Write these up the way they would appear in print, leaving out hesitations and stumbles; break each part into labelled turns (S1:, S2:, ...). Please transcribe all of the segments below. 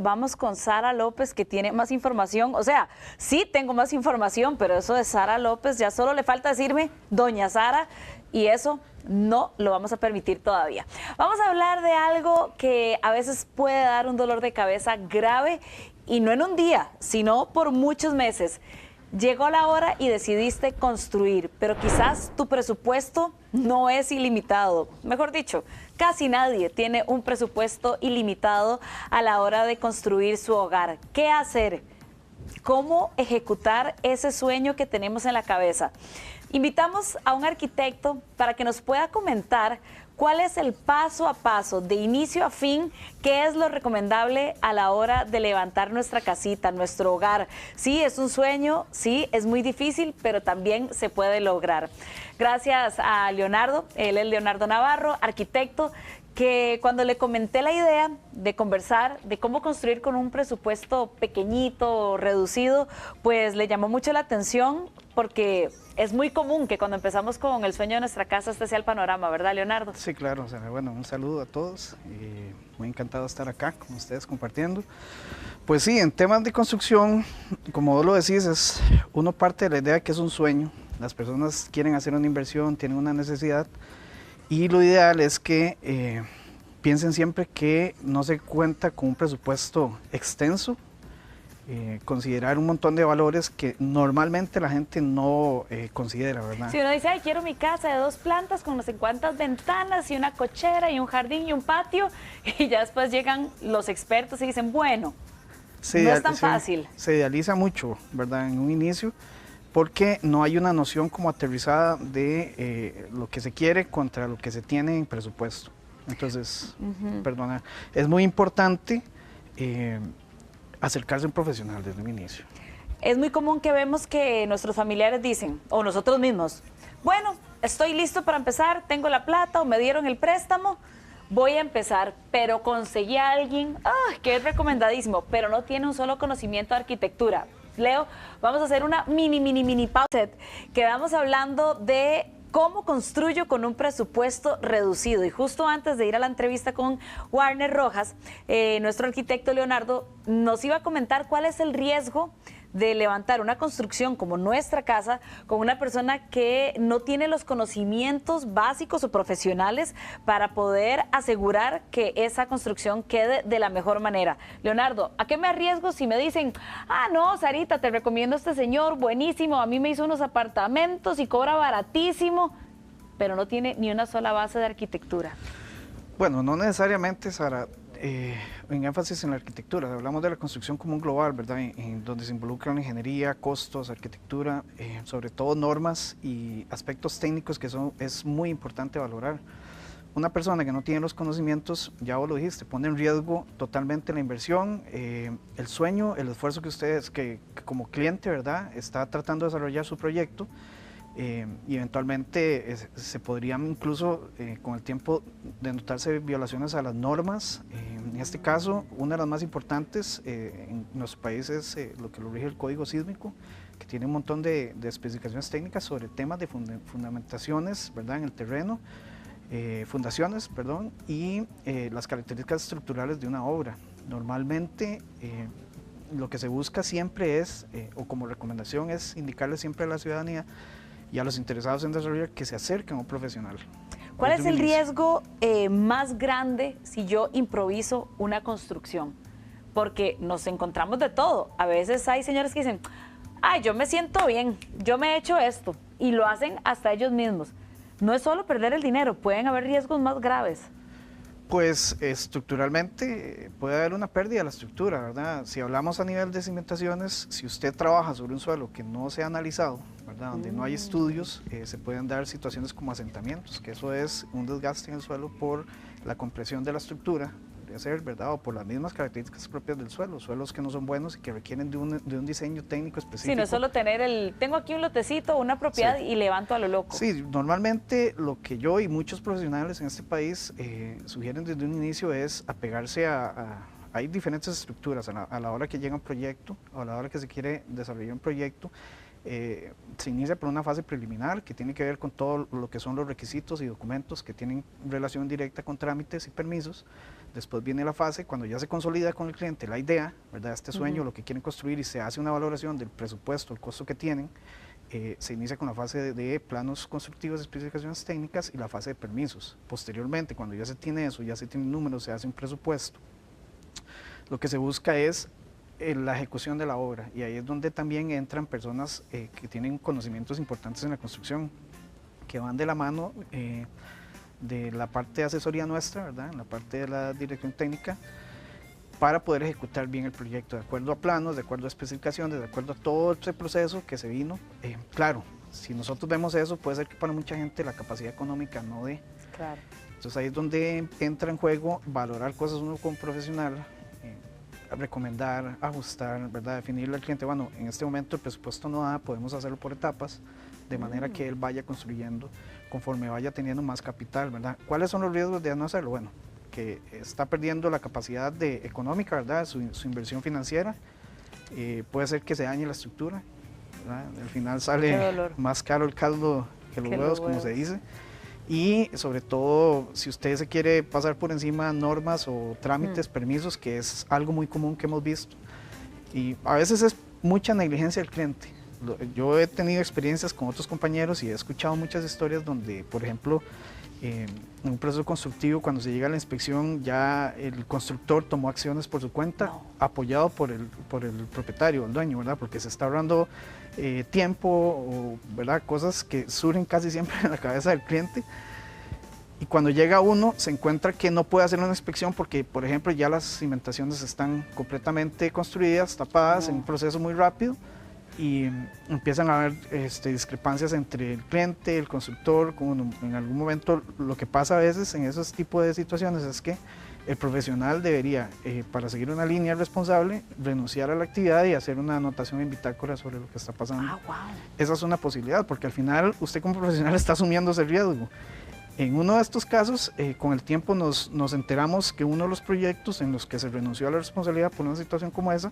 S1: vamos con Sara López, que tiene más información. O sea, sí tengo más información, pero eso de Sara López, ya solo le falta decirme doña Sara, y eso no lo vamos a permitir todavía. Vamos a hablar de algo que a veces puede dar un dolor de cabeza grave, y no en un día, sino por muchos meses. Llegó la hora y decidiste construir, pero quizás tu presupuesto no es ilimitado. Mejor dicho, casi nadie tiene un presupuesto ilimitado a la hora de construir su hogar. ¿Qué hacer? ¿Cómo ejecutar ese sueño que tenemos en la cabeza? Invitamos a un arquitecto para que nos pueda comentar cuál es el paso a paso, de inicio a fin, qué es lo recomendable a la hora de levantar nuestra casita, nuestro hogar. Sí, es un sueño, sí, es muy difícil, pero también se puede lograr. Gracias a Leonardo, él es Leonardo Navarro, arquitecto, que cuando le comenté la idea de conversar de cómo construir con un presupuesto pequeñito, reducido, pues le llamó mucho la atención, porque es muy común que cuando empezamos con el sueño de nuestra casa este sea el panorama, ¿verdad, Leonardo?
S2: Sí, claro. O sea, bueno, un saludo a todos. Muy encantado de estar acá con ustedes compartiendo. Pues sí, en temas de construcción, como vos lo decís, uno parte de la idea que es un sueño. Las personas quieren hacer una inversión, tienen una necesidad, y lo ideal es que piensen siempre que no se cuenta con un presupuesto extenso. Considerar un montón de valores que normalmente la gente no considera, ¿verdad?
S1: Si uno dice, ay, quiero mi casa de 2 plantas con no sé cuántas ventanas y una cochera y un jardín y un patio, y ya después llegan los expertos y dicen, bueno, no es tan fácil.
S2: Se idealiza mucho, ¿verdad? En un inicio, porque no hay una noción como aterrizada de lo que se quiere contra lo que se tiene en presupuesto. Entonces, perdona, es muy importante acercarse a un profesional desde un inicio.
S1: Es muy común que vemos que nuestros familiares dicen, o nosotros mismos, bueno, estoy listo para empezar, tengo la plata o me dieron el préstamo, voy a empezar, pero conseguí a alguien que es recomendadísimo, pero no tiene un solo conocimiento de arquitectura. Leo, vamos a hacer una mini pausa. Quedamos hablando de cómo construyo con un presupuesto reducido. Y justo antes de ir a la entrevista con Warner Rojas, nuestro arquitecto Leonardo nos iba a comentar cuál es el riesgo de levantar una construcción como nuestra casa con una persona que no tiene los conocimientos básicos o profesionales para poder asegurar que esa construcción quede de la mejor manera. Leonardo, ¿a qué me arriesgo si me dicen, no, Sarita, te recomiendo a este señor, buenísimo, a mí me hizo unos apartamentos y cobra baratísimo, pero no tiene ni una sola base de arquitectura?
S2: Bueno, no necesariamente, Sara. En énfasis en la arquitectura, hablamos de la construcción como un global, ¿verdad? En donde se involucra la ingeniería, costos, arquitectura, sobre todo normas y aspectos técnicos que es muy importante valorar. Una persona que no tiene los conocimientos, ya vos lo dijiste, pone en riesgo totalmente la inversión, el sueño, el esfuerzo que ustedes, que como cliente, ¿verdad?, está tratando de desarrollar su proyecto. Y eventualmente se podrían incluso con el tiempo denotarse violaciones a las normas. En este caso, una de las más importantes en nuestro país es lo que lo rige el Código Sísmico, que tiene un montón de especificaciones técnicas sobre temas de fundamentaciones, ¿verdad?, en el terreno, fundaciones, perdón, y las características estructurales de una obra. Normalmente lo que se busca siempre es, o como recomendación, es indicarle siempre a la ciudadanía y a los interesados en desarrollar que se acerquen a un profesional.
S1: ¿Cuál es el riesgo más grande si yo improviso una construcción? Porque nos encontramos de todo. A veces hay señores que dicen, ay, yo me siento bien, yo me he hecho esto, y lo hacen hasta ellos mismos. No es solo perder el dinero, pueden haber riesgos más graves.
S2: Pues estructuralmente puede haber una pérdida de la estructura, ¿verdad? Si hablamos a nivel de cimentaciones, si usted trabaja sobre un suelo que no se ha analizado, ¿verdad?, donde no hay estudios, se pueden dar situaciones como asentamientos, que eso es un desgaste en el suelo por la compresión de la estructura, podría ser, ¿verdad?, o por las mismas características propias del suelo, suelos que no son buenos y que requieren de un diseño técnico específico.
S1: Sí, no es solo tener tengo aquí un lotecito, una propiedad, sí, y levanto a lo loco.
S2: Sí, normalmente lo que yo y muchos profesionales en este país sugieren desde un inicio es apegarse hay diferentes estructuras a la hora que llega un proyecto, o a la hora que se quiere desarrollar un proyecto. se inicia por una fase preliminar que tiene que ver con todo lo que son los requisitos y documentos que tienen relación directa con trámites y permisos. Después viene la fase cuando ya se consolida con el cliente la idea, ¿verdad? Este sueño, lo que quieren construir, y se hace una valoración del presupuesto, el costo que tienen. Se inicia con la fase de planos constructivos, especificaciones técnicas y la fase de permisos. Posteriormente, cuando ya se tiene eso, ya se tienen números, se hace un presupuesto, lo que se busca es la ejecución de la obra, y ahí es donde también entran personas que tienen conocimientos importantes en la construcción, que van de la mano de la parte de asesoría nuestra, ¿verdad? En la parte de la dirección técnica, para poder ejecutar bien el proyecto, de acuerdo a planos, de acuerdo a especificaciones, de acuerdo a todo ese proceso que se vino. Claro, si nosotros vemos eso, puede ser que para mucha gente la capacidad económica no dé.
S1: Claro.
S2: Entonces ahí es donde entra en juego valorar cosas uno como profesional, recomendar, ajustar, ¿verdad? Definirle al cliente, bueno, en este momento el presupuesto no da, podemos hacerlo por etapas, de manera que él vaya construyendo conforme vaya teniendo más capital, ¿verdad? ¿Cuáles son los riesgos de no hacerlo? Bueno, que está perdiendo la capacidad económica, ¿verdad? Su inversión financiera, puede ser que se dañe la estructura, ¿verdad? Al final sale más caro el caldo que los huevos, como se dice. Y sobre todo, si usted se quiere pasar por encima de normas o trámites, permisos, que es algo muy común que hemos visto, y a veces es mucha negligencia del cliente. Yo he tenido experiencias con otros compañeros y he escuchado muchas historias donde, por ejemplo, en un proceso constructivo, cuando se llega a la inspección, ya el constructor tomó acciones por su cuenta, apoyado por el propietario, el dueño, ¿verdad? Porque se está ahorrando tiempo, o, ¿verdad? Cosas que surgen casi siempre en la cabeza del cliente. Y cuando llega uno, se encuentra que no puede hacer una inspección porque, por ejemplo, ya las cimentaciones están completamente construidas, tapadas, en un proceso muy rápido, y empiezan a haber discrepancias entre el cliente, el constructor. Como en algún momento lo que pasa a veces en esos tipos de situaciones es que el profesional debería, para seguir una línea responsable, renunciar a la actividad y hacer una anotación en bitácora sobre lo que está pasando.
S1: Wow.
S2: Esa es una posibilidad, porque al final usted como profesional está asumiendo ese riesgo. En uno de estos casos, con el tiempo nos enteramos que uno de los proyectos en los que se renunció a la responsabilidad por una situación como esa,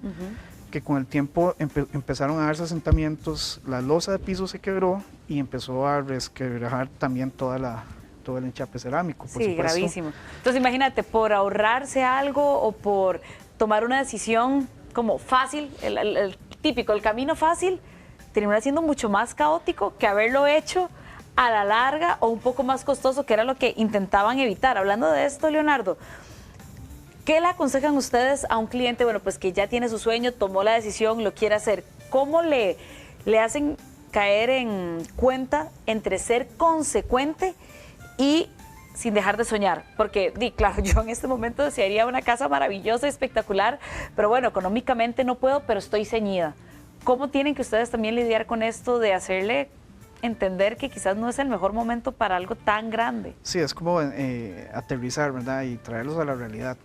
S2: que con el tiempo empezaron a darse asentamientos, la losa de piso se quebró y empezó a resquebrajar también todo el enchape cerámico. Por supuesto.
S1: Gravísimo. Entonces imagínate, por ahorrarse algo o por tomar una decisión como fácil, el típico, el camino fácil, termina siendo mucho más caótico que haberlo hecho a la larga o un poco más costoso, que era lo que intentaban evitar. Hablando de esto, Leonardo, ¿qué le aconsejan ustedes a un cliente, bueno, pues que ya tiene su sueño, tomó la decisión, lo quiere hacer? ¿Cómo le hacen caer en cuenta entre ser consecuente y sin dejar de soñar? Porque, claro, yo en este momento desearía una casa maravillosa, espectacular, pero bueno, económicamente no puedo, pero estoy ceñida. ¿Cómo tienen que ustedes también lidiar con esto de hacerle entender que quizás no es el mejor momento para algo tan grande?
S2: Sí, es como aterrizar, ¿verdad? Y traerlos a la realidad.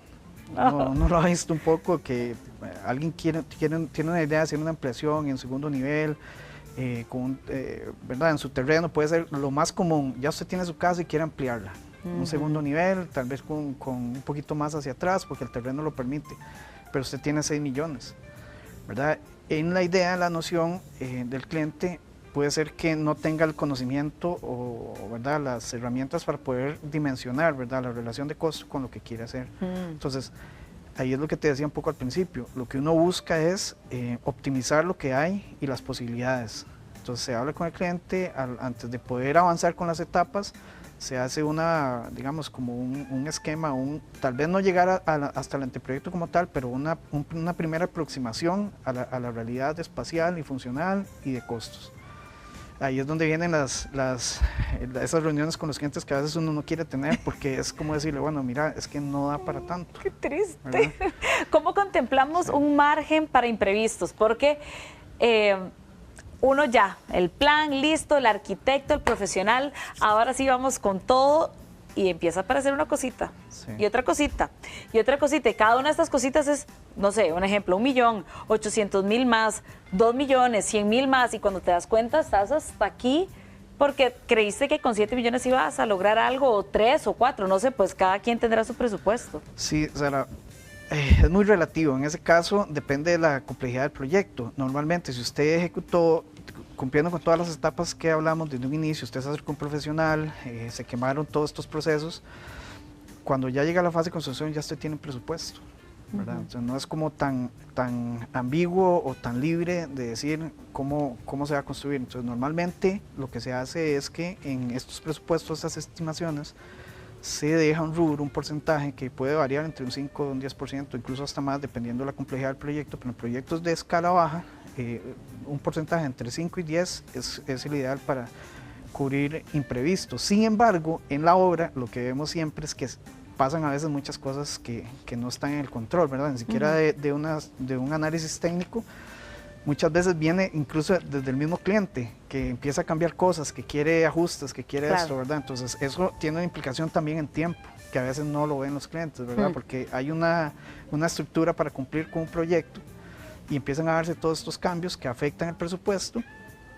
S2: No lo ha visto un poco que alguien tiene una idea de hacer una ampliación en segundo nivel, ¿verdad? En su terreno puede ser lo más común. Ya usted tiene su casa y quiere ampliarla. Un segundo nivel, tal vez con un poquito más hacia atrás, porque el terreno lo permite. Pero usted tiene 6 millones, ¿verdad? En la idea, la noción del cliente, puede ser que no tenga el conocimiento o, ¿verdad?, las herramientas para poder dimensionar, ¿verdad?, la relación de costo con lo que quiere hacer. Entonces, ahí es lo que te decía un poco al principio. Lo que uno busca es optimizar lo que hay y las posibilidades. Entonces, se habla con el cliente antes de poder avanzar con las etapas. Se hace digamos, como un esquema, tal vez no llegar hasta el anteproyecto como tal, pero una primera aproximación a la realidad espacial y funcional y de costos. Ahí es donde vienen esas reuniones con los clientes que a veces uno no quiere tener, porque es como decirle, bueno, mira, es que no da para tanto.
S1: ¡Qué triste! ¿Cómo contemplamos un margen para imprevistos? Porque uno ya, el plan listo, el arquitecto, el profesional, ahora sí vamos con todo y empieza a aparecer una cosita, y otra cosita, y otra cosita, y cada una de estas cositas es, no sé, un ejemplo, 1.800.000 más, 2 millones, 100.000 más, y cuando te das cuenta estás hasta aquí porque creíste que con 7 millones ibas a lograr algo, o 3 o 4, no sé, pues cada quien tendrá su presupuesto.
S2: Sí, Sara, es muy relativo. En ese caso depende de la complejidad del proyecto. Normalmente, si usted ejecutó cumpliendo con todas las etapas que hablamos desde un inicio, usted se acercó a un profesional, se quemaron todos estos procesos, cuando ya llega a la fase de construcción ya usted tiene un presupuesto, ¿verdad? Entonces no es como tan ambiguo o tan libre de decir cómo se va a construir. Entonces normalmente lo que se hace es que en estos presupuestos, estas estimaciones, se deja un rubro, un porcentaje que puede variar entre un 5 y un 10%, incluso hasta más, dependiendo de la complejidad del proyecto, pero en proyectos de escala baja, un porcentaje entre 5 y 10 es el ideal para cubrir imprevistos. Sin embargo, en la obra lo que vemos siempre es que pasan a veces muchas cosas que no están en el control, ¿verdad? Ni siquiera de un análisis técnico. Muchas veces viene incluso desde el mismo cliente, que empieza a cambiar cosas, que quiere ajustes, que quiere esto, ¿verdad? Entonces eso tiene una implicación también en tiempo, que a veces no lo ven los clientes, ¿verdad? Porque hay una estructura para cumplir con un proyecto y empiezan a darse todos estos cambios que afectan el presupuesto.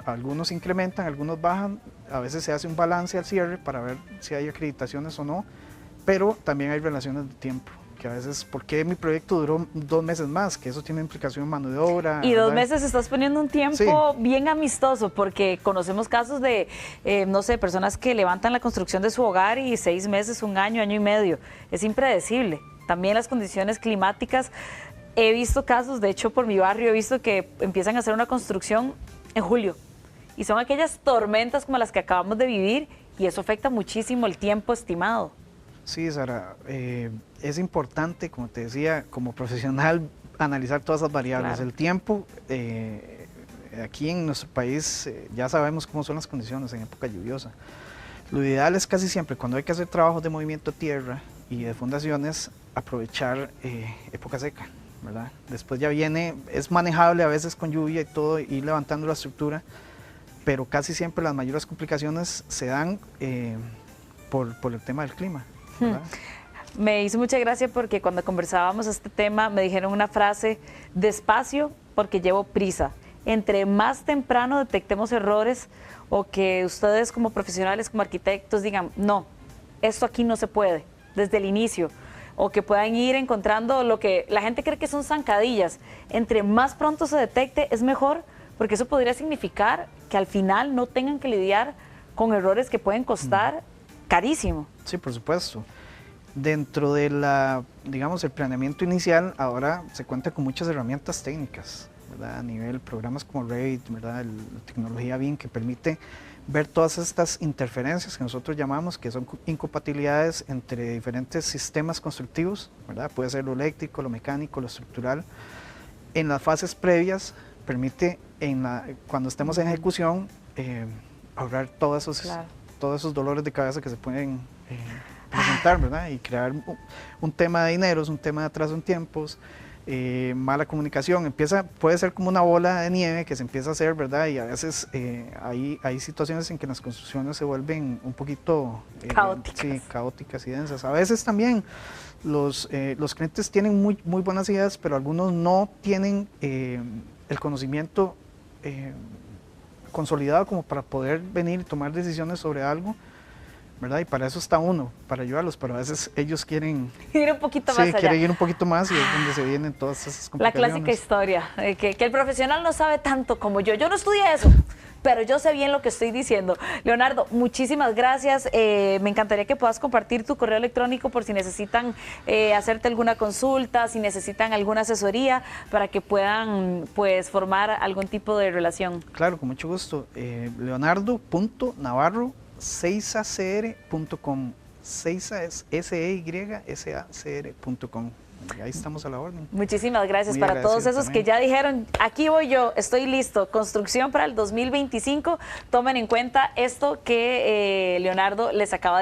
S2: Algunos incrementan, algunos bajan, a veces se hace un balance al cierre para ver si hay acreditaciones o no, pero también hay relaciones de tiempo, que a veces, ¿por qué mi proyecto duró 2 meses más? Que eso tiene implicación en mano de obra.
S1: Y
S2: ¿verdad?
S1: 2 meses estás poniendo un tiempo
S2: Sí.
S1: bien amistoso, porque conocemos casos de, no sé, personas que levantan la construcción de su hogar y 6 meses, 1 año, año y medio. Es impredecible. También las condiciones climáticas. He visto casos, de hecho por mi barrio he visto que empiezan a hacer una construcción en julio. Y son aquellas tormentas como las que acabamos de vivir y eso afecta muchísimo el tiempo estimado.
S2: Sí, Sara, es importante, como te decía, como profesional, analizar todas esas variables.
S1: Claro.
S2: El tiempo, aquí en nuestro país ya sabemos cómo son las condiciones en época lluviosa. Lo ideal es casi siempre, cuando hay que hacer trabajos de movimiento de tierra y de fundaciones, aprovechar época seca, ¿verdad? Después ya viene, es manejable a veces con lluvia y todo, ir levantando la estructura, pero casi siempre las mayores complicaciones se dan por el tema del clima, ¿verdad?
S1: Me hizo mucha gracia porque cuando conversábamos este tema me dijeron una frase: despacio porque llevo prisa. Entre más temprano detectemos errores o que ustedes como profesionales, como arquitectos digan, no, esto aquí no se puede, desde el inicio, o que puedan ir encontrando lo que la gente cree que son zancadillas, entre más pronto se detecte es mejor, porque eso podría significar que al final no tengan que lidiar con errores que pueden costar carísimo.
S2: Sí, por supuesto. Dentro de digamos, el planeamiento inicial, ahora se cuenta con muchas herramientas técnicas, ¿verdad? A nivel programas como Revit, ¿verdad? La tecnología BIM, que permite ver todas estas interferencias que nosotros llamamos, que son incompatibilidades entre diferentes sistemas constructivos, ¿verdad? Puede ser lo eléctrico, lo mecánico, lo estructural. En las fases previas permite, cuando estemos en ejecución, ahorrar todos esos dolores de cabeza que se pueden presentar, ¿verdad? Y crear un tema de dineros, un tema de atraso en tiempos, mala comunicación, puede ser como una bola de nieve que se empieza a hacer, ¿verdad? Y a veces hay situaciones en que las construcciones se vuelven un poquito caóticas y densas. A veces también los clientes tienen muy buenas ideas, pero algunos no tienen el conocimiento consolidado como para poder venir y tomar decisiones sobre algo, ¿verdad? Y para eso está uno, para ayudarlos, pero a veces ellos quieren
S1: ir un poquito más allá.
S2: Quieren ir un poquito más y es donde se vienen todas esas complicaciones.
S1: La clásica historia, que el profesional no sabe tanto como yo. Yo no estudié eso, pero yo sé bien lo que estoy diciendo. Leonardo, muchísimas gracias. Me encantaría que puedas compartir tu correo electrónico por si necesitan hacerte alguna consulta, si necesitan alguna asesoría, para que puedan pues formar algún tipo de relación.
S2: Claro, con mucho gusto. Leonardo.navarro6acr.com. Seiza es SEYSACR.com. Y ahí estamos a la orden.
S1: Muchísimas gracias.
S2: Muy
S1: para todos esos
S2: también.
S1: que ya dijeron, aquí voy yo, estoy listo, construcción para el 2025, tomen en cuenta esto que Leonardo les acaba de